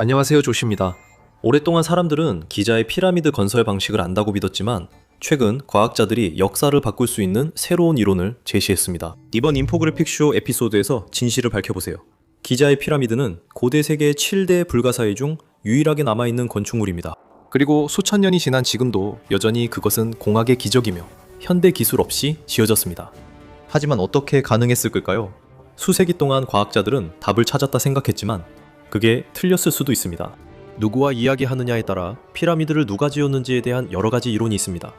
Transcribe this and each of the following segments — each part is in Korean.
안녕하세요, 조시입니다. 오랫동안 사람들은 기자의 피라미드 건설 방식을 안다고 믿었지만 최근 과학자들이 역사를 바꿀 수 있는 새로운 이론을 제시했습니다. 이번 인포그래픽쇼 에피소드에서 진실을 밝혀보세요. 기자의 피라미드는 고대 세계의 7대 불가사의 중 유일하게 남아있는 건축물입니다. 그리고 수천 년이 지난 지금도 여전히 그것은 공학의 기적이며 현대 기술 없이 지어졌습니다. 하지만 어떻게 가능했을까요? 수세기 동안 과학자들은 답을 찾았다 생각했지만 그게 틀렸을 수도 있습니다. 누구와 이야기하느냐에 따라 피라미드를 누가 지었는지에 대한 여러 가지 이론이 있습니다.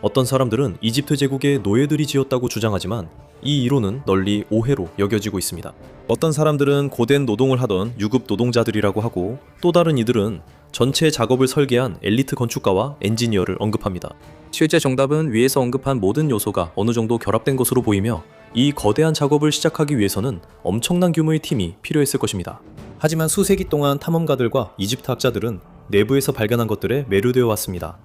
어떤 사람들은 이집트 제국의 노예들이 지었다고 주장하지만 이 이론은 널리 오해로 여겨지고 있습니다. 어떤 사람들은 고된 노동을 하던 유급 노동자들이라고 하고 또 다른 이들은 전체 작업을 설계한 엘리트 건축가와 엔지니어를 언급합니다. 실제 정답은 위에서 언급한 모든 요소가 어느 정도 결합된 것으로 보이며 이 거대한 작업을 시작하기 위해서는 엄청난 규모의 팀이 필요했을 것입니다. 하지만 수세기 동안 탐험가들과 이집트 학자들은 내부에서 발견한 것들에 매료되어 왔습니다.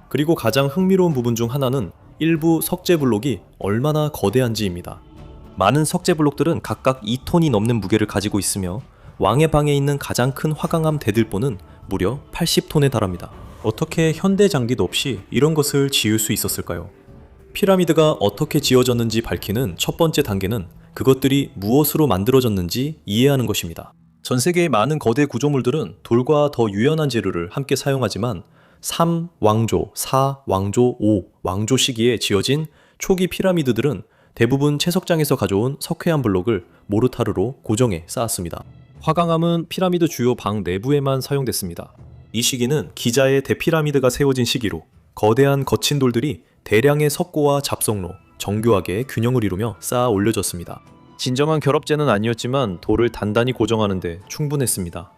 그리고 가장 흥미로운 부분 중 하나는 일부 석재 블록이 얼마나 거대한지입니다. 많은 석재 블록들은 각각 2톤이 넘는 무게를 가지고 있으며 왕의 방에 있는 가장 큰 화강암 대들보는 무려 80톤에 달합니다. 어떻게 현대 장비도 없이 이런 것을 지을 수 있었을까요? 피라미드가 어떻게 지어졌는지 밝히는 첫 번째 단계는 그것들이 무엇으로 만들어졌는지 이해하는 것입니다. 전 세계의 많은 거대 구조물들은 돌과 더 유연한 재료를 함께 사용하지만 3왕조, 4왕조, 5왕조 시기에 지어진 초기 피라미드들은 대부분 채석장에서 가져온 석회암 블록을 모르타르로 고정해 쌓았습니다. 화강암은 피라미드 주요 방 내부에만 사용됐습니다. 이 시기는 기자의 대피라미드가 세워진 시기로 거대한 거친 돌들이 대량의 석고와 잡석로, 정교하게 균형을 이루며 쌓아 올려졌습니다. 진정한 결합재는 아니었지만 돌을 단단히 고정하는데 충분했습니다.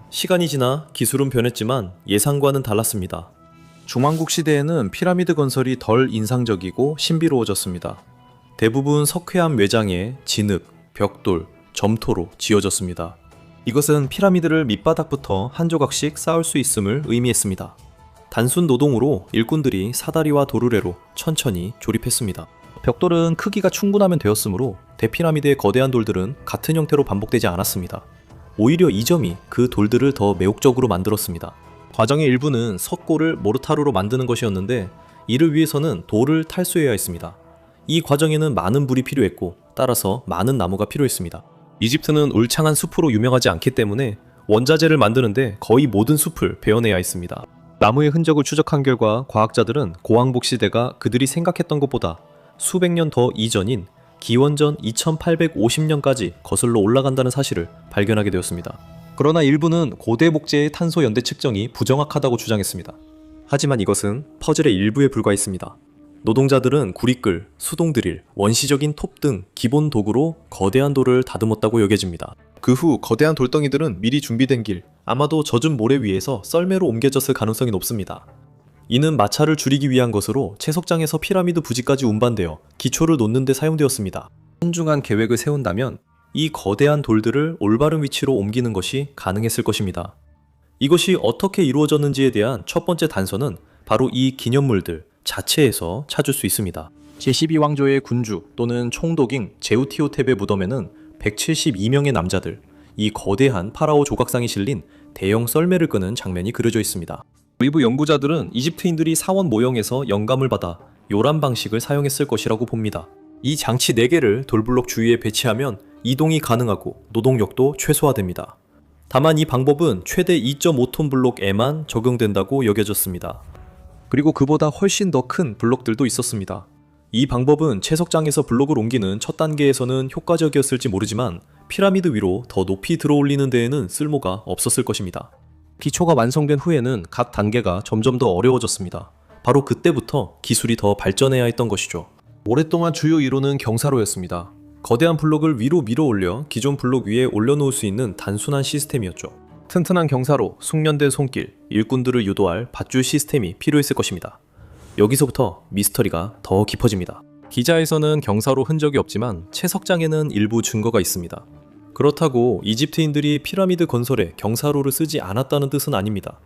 시간이 지나 기술은 변했지만 예상과는 달랐습니다. 중왕국 시대에는 피라미드 건설이 덜 인상적이고 신비로워졌습니다. 대부분 석회암 외장에 진흙, 벽돌, 점토로 지어졌습니다. 이것은 피라미드를 밑바닥부터 한 조각씩 쌓을 수 있음을 의미했습니다. 단순 노동으로 일꾼들이 사다리와 도르래로 천천히 조립했습니다. 벽돌은 크기가 충분하면 되었으므로 대피라미드의 거대한 돌들은 같은 형태로 반복되지 않았습니다. 오히려 이 점이 그 돌들을 더 매혹적으로 만들었습니다. 과정의 일부는 석고를 모르타르로 만드는 것이었는데 이를 위해서는 돌을 탈수해야 했습니다. 이 과정에는 많은 불이 필요했고 따라서 많은 나무가 필요했습니다. 이집트는 울창한 숲으로 유명하지 않기 때문에 원자재를 만드는데 거의 모든 숲을 베어내야 했습니다. 나무의 흔적을 추적한 결과 과학자들은 고왕복 시대가 그들이 생각했던 것보다 수백 년 더 이전인 기원전 2850년까지 거슬러 올라간다는 사실을 발견하게 되었습니다. 그러나 일부는 고대 목재의 탄소 연대 측정이 부정확하다고 주장했습니다. 하지만 이것은 퍼즐의 일부에 불과했습니다. 노동자들은 구리끌, 수동드릴, 원시적인 톱 등 기본 도구로 거대한 돌을 다듬었다고 여겨집니다. 그 후 거대한 돌덩이들은 미리 준비된 길, 아마도 젖은 모래 위에서 썰매로 옮겨졌을 가능성이 높습니다. 이는 마찰을 줄이기 위한 것으로 채석장에서 피라미드 부지까지 운반되어 기초를 놓는 데 사용되었습니다. 신중한 계획을 세운다면 이 거대한 돌들을 올바른 위치로 옮기는 것이 가능했을 것입니다. 이것이 어떻게 이루어졌는지에 대한 첫 번째 단서는 바로 이 기념물들 자체에서 찾을 수 있습니다. 제12왕조의 군주 또는 총독인 제우티호텝의 무덤에는 172명의 남자들, 이 거대한 파라오 조각상이 실린 대형 썰매를 끄는 장면이 그려져 있습니다. 일부 연구자들은 이집트인들이 사원 모형에서 영감을 받아 요란 방식을 사용했을 것이라고 봅니다. 이 장치 4개를 돌블록 주위에 배치하면 이동이 가능하고 노동력도 최소화됩니다. 다만 이 방법은 최대 2.5톤 블록에만 적용된다고 여겨졌습니다. 그리고 그보다 훨씬 더 큰 블록들도 있었습니다. 이 방법은 채석장에서 블록을 옮기는 첫 단계에서는 효과적이었을지 모르지만 피라미드 위로 더 높이 들어올리는 데에는 쓸모가 없었을 것입니다. 기초가 완성된 후에는 각 단계가 점점 더 어려워졌습니다. 바로 그때부터 기술이 더 발전해야 했던 것이죠. 오랫동안 주요 이론은 경사로였습니다. 거대한 블록을 위로 밀어 올려 기존 블록 위에 올려놓을 수 있는 단순한 시스템이었죠. 튼튼한 경사로, 숙련된 손길, 일꾼들을 유도할 밧줄 시스템이 필요했을 것입니다. 여기서부터 미스터리가 더 깊어집니다. 기자에서는 경사로 흔적이 없지만 채석장에는 일부 증거가 있습니다. 그렇다고 이집트인들이 피라미드 건설에 경사로를 쓰지 않았다는 뜻은 아닙니다.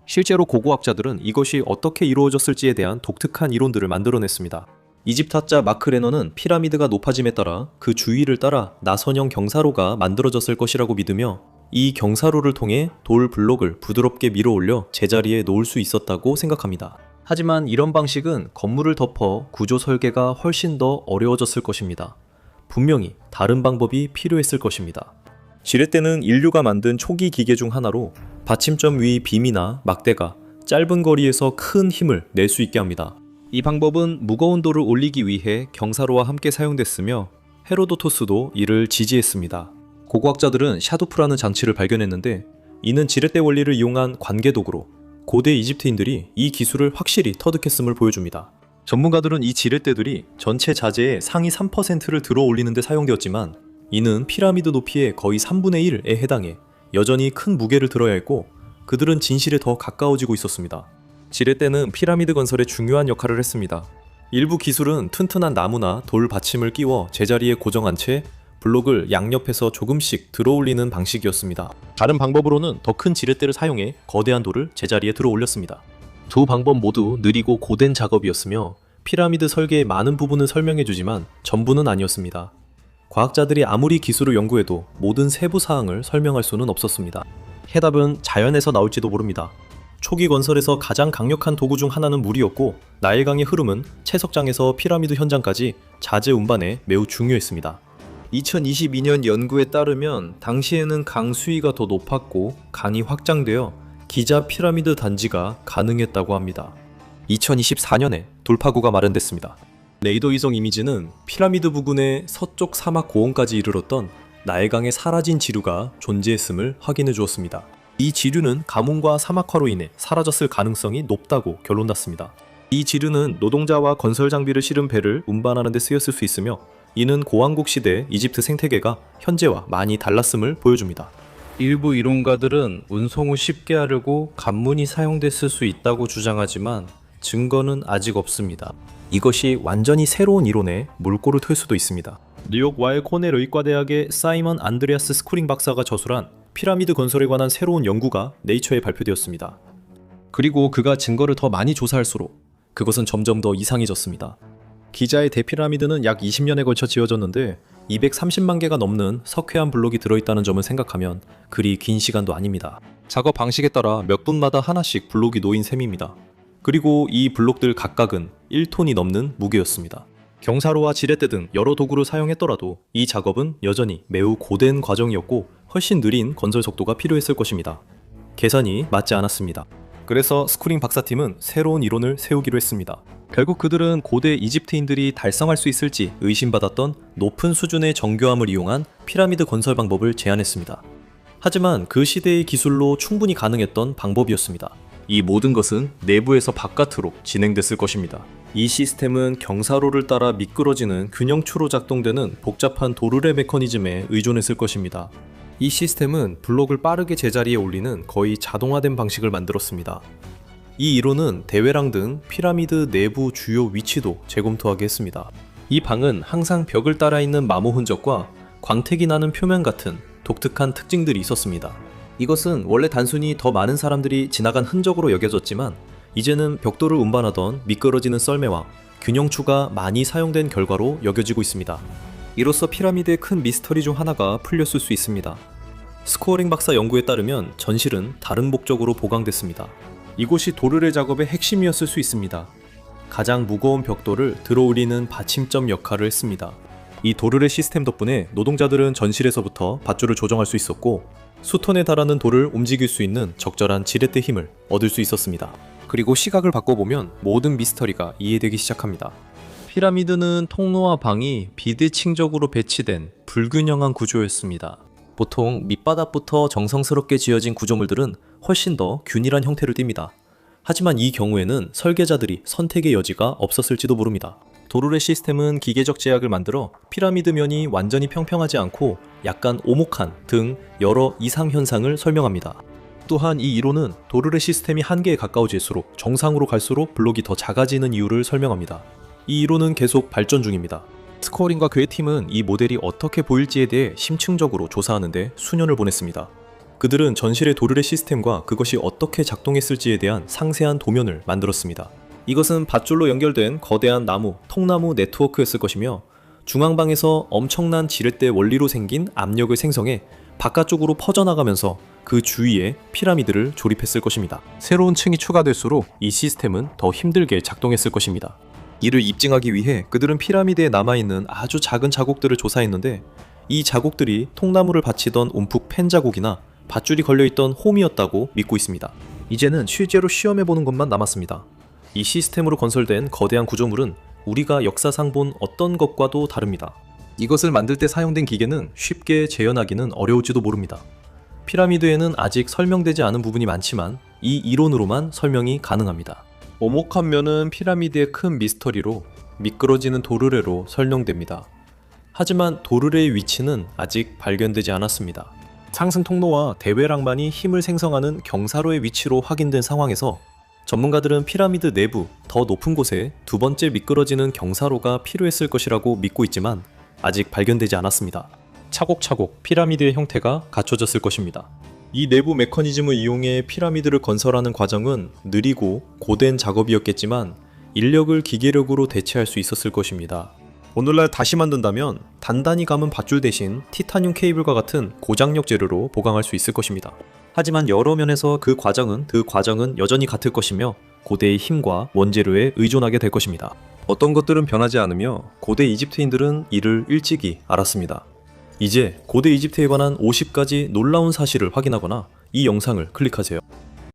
실제로 고고학자들은 이것이 어떻게 이루어졌을지에 대한 독특한 이론들을 만들어냈습니다. 이집트학자 마크 레너는 피라미드가 높아짐에 따라 그 주위를 따라 나선형 경사로가 만들어졌을 것이라고 믿으며 이 경사로를 통해 돌 블록을 부드럽게 밀어 올려 제자리에 놓을 수 있었다고 생각합니다. 하지만 이런 방식은 건물을 덮어 구조 설계가 훨씬 더 어려워졌을 것입니다. 분명히 다른 방법이 필요했을 것입니다. 지렛대는 인류가 만든 초기 기계 중 하나로 받침점 위 빔이나 막대가 짧은 거리에서 큰 힘을 낼 수 있게 합니다. 이 방법은 무거운 돌을 올리기 위해 경사로와 함께 사용됐으며 헤로도토스도 이를 지지했습니다. 고고학자들은 샤도프라는 장치를 발견했는데 이는 지렛대 원리를 이용한 관계도구로 고대 이집트인들이 이 기술을 확실히 터득했음을 보여줍니다. 전문가들은 이 지렛대들이 전체 자재의 상위 3%를 들어 올리는 데 사용되었지만 이는 피라미드 높이의 거의 3분의 1에 해당해 여전히 큰 무게를 들어야 했고 그들은 진실에 더 가까워지고 있었습니다. 지렛대는 피라미드 건설에 중요한 역할을 했습니다. 일부 기술은 튼튼한 나무나 돌 받침을 끼워 제자리에 고정한 채 블록을 양옆에서 조금씩 들어 올리는 방식이었습니다. 다른 방법으로는 더 큰 지렛대를 사용해 거대한 돌을 제자리에 들어 올렸습니다. 두 방법 모두 느리고 고된 작업이었으며 피라미드 설계의 많은 부분을 설명해주지만 전부는 아니었습니다. 과학자들이 아무리 기술을 연구해도 모든 세부 사항을 설명할 수는 없었습니다. 해답은 자연에서 나올지도 모릅니다. 초기 건설에서 가장 강력한 도구 중 하나는 물이었고 나일강의 흐름은 채석장에서 피라미드 현장까지 자재 운반에 매우 중요했습니다. 2022년 연구에 따르면 당시에는 강 수위가 더 높았고 강이 확장되어 기자 피라미드 단지가 가능했다고 합니다. 2024년에 돌파구가 마련됐습니다. 레이더 위성 이미지는 피라미드 부근의 서쪽 사막 고원까지 이르렀던 나일강의 사라진 지류가 존재했음을 확인해 주었습니다. 이 지류는 가뭄과 사막화로 인해 사라졌을 가능성이 높다고 결론났습니다. 이 지류는 노동자와 건설 장비를 실은 배를 운반하는 데 쓰였을 수 있으며 이는 고왕국 시대 이집트 생태계가 현재와 많이 달랐음을 보여줍니다. 일부 이론가들은 운송을 쉽게 하려고 간문이 사용됐을 수 있다고 주장하지만 증거는 아직 없습니다. 이것이 완전히 새로운 이론에 물꼬를 틀 수도 있습니다. 뉴욕 와일 코넬 의과대학의 사이먼 안드레아스 스쿠링 박사가 저술한 피라미드 건설에 관한 새로운 연구가 네이처에 발표되었습니다. 그리고 그가 증거를 더 많이 조사할수록 그것은 점점 더 이상해졌습니다. 기자의 대피라미드는 약 20년에 걸쳐 지어졌는데 230만 개가 넘는 석회암 블록이 들어있다는 점을 생각하면 그리 긴 시간도 아닙니다. 작업 방식에 따라 몇 분마다 하나씩 블록이 놓인 셈입니다. 그리고 이 블록들 각각은 1톤이 넘는 무게였습니다. 경사로와 지렛대 등 여러 도구를 사용했더라도 이 작업은 여전히 매우 고된 과정이었고 훨씬 느린 건설 속도가 필요했을 것입니다. 계산이 맞지 않았습니다. 그래서 스쿠링 박사팀은 새로운 이론을 세우기로 했습니다. 결국 그들은 고대 이집트인들이 달성할 수 있을지 의심받았던 높은 수준의 정교함을 이용한 피라미드 건설 방법을 제안했습니다. 하지만 그 시대의 기술로 충분히 가능했던 방법이었습니다. 이 모든 것은 내부에서 바깥으로 진행됐을 것입니다. 이 시스템은 경사로를 따라 미끄러지는 균형추로 작동되는 복잡한 도르래 메커니즘에 의존했을 것입니다. 이 시스템은 블록을 빠르게 제자리에 올리는 거의 자동화된 방식을 만들었습니다. 이 이론은 대회랑 등 피라미드 내부 주요 위치도 재검토하게 했습니다. 이 방은 항상 벽을 따라 있는 마모 흔적과 광택이 나는 표면 같은 독특한 특징들이 있었습니다. 이것은 원래 단순히 더 많은 사람들이 지나간 흔적으로 여겨졌지만 이제는 벽돌을 운반하던 미끄러지는 썰매와 균형추가 많이 사용된 결과로 여겨지고 있습니다. 이로써 피라미드의 큰 미스터리 중 하나가 풀렸을 수 있습니다. 스코어링 박사 연구에 따르면 전실은 다른 목적으로 보강됐습니다. 이곳이 도르래 작업의 핵심이었을 수 있습니다. 가장 무거운 벽돌을 들어올리는 받침점 역할을 했습니다. 이 도르래 시스템 덕분에 노동자들은 전실에서부터 밧줄을 조정할 수 있었고 수톤에 달하는 돌을 움직일 수 있는 적절한 지렛대 힘을 얻을 수 있었습니다. 그리고 시각을 바꿔보면 모든 미스터리가 이해되기 시작합니다. 피라미드는 통로와 방이 비대칭적으로 배치된 불균형한 구조였습니다. 보통 밑바닥부터 정성스럽게 지어진 구조물들은 훨씬 더 균일한 형태를 띱니다. 하지만 이 경우에는 설계자들이 선택의 여지가 없었을지도 모릅니다. 도르래 시스템은 기계적 제약을 만들어 피라미드 면이 완전히 평평하지 않고 약간 오목한 등 여러 이상 현상을 설명합니다. 또한 이 이론은 도르래 시스템이 한계에 가까워질수록 정상으로 갈수록 블록이 더 작아지는 이유를 설명합니다. 이 이론은 계속 발전 중입니다. 스코어링과 그의 팀은 이 모델이 어떻게 보일지에 대해 심층적으로 조사하는데 수년을 보냈습니다. 그들은 전실의 도르래 시스템과 그것이 어떻게 작동했을지에 대한 상세한 도면을 만들었습니다. 이것은 밧줄로 연결된 거대한 나무, 통나무 네트워크였을 것이며 중앙방에서 엄청난 지렛대 원리로 생긴 압력을 생성해 바깥쪽으로 퍼져나가면서 그 주위에 피라미드를 조립했을 것입니다. 새로운 층이 추가될수록 이 시스템은 더 힘들게 작동했을 것입니다. 이를 입증하기 위해 그들은 피라미드에 남아있는 아주 작은 자국들을 조사했는데 이 자국들이 통나무를 받치던 움푹 팬 자국이나 밧줄이 걸려있던 홈이었다고 믿고 있습니다. 이제는 실제로 시험해보는 것만 남았습니다. 이 시스템으로 건설된 거대한 구조물은 우리가 역사상 본 어떤 것과도 다릅니다. 이것을 만들 때 사용된 기계는 쉽게 재현하기는 어려울지도 모릅니다. 피라미드에는 아직 설명되지 않은 부분이 많지만 이 이론으로만 설명이 가능합니다. 오목한 면은 피라미드의 큰 미스터리로 미끄러지는 도르래로 설명됩니다. 하지만 도르래의 위치는 아직 발견되지 않았습니다. 상승 통로와 대외랑만이 힘을 생성하는 경사로의 위치로 확인된 상황에서 전문가들은 피라미드 내부 더 높은 곳에 두 번째 미끄러지는 경사로가 필요했을 것이라고 믿고 있지만 아직 발견되지 않았습니다. 차곡차곡 피라미드의 형태가 갖춰졌을 것입니다. 이 내부 메커니즘을 이용해 피라미드를 건설하는 과정은 느리고 고된 작업이었겠지만 인력을 기계력으로 대체할 수 있었을 것입니다. 오늘날 다시 만든다면 단단히 감은 밧줄 대신 티타늄 케이블과 같은 고장력 재료로 보강할 수 있을 것입니다. 하지만 여러 면에서 그 과정은 여전히 같을 것이며 고대의 힘과 원재료에 의존하게 될 것입니다. 어떤 것들은 변하지 않으며 고대 이집트인들은 이를 일찍이 알았습니다. 이제 고대 이집트에 관한 50가지 놀라운 사실을 확인하거나 이 영상을 클릭하세요.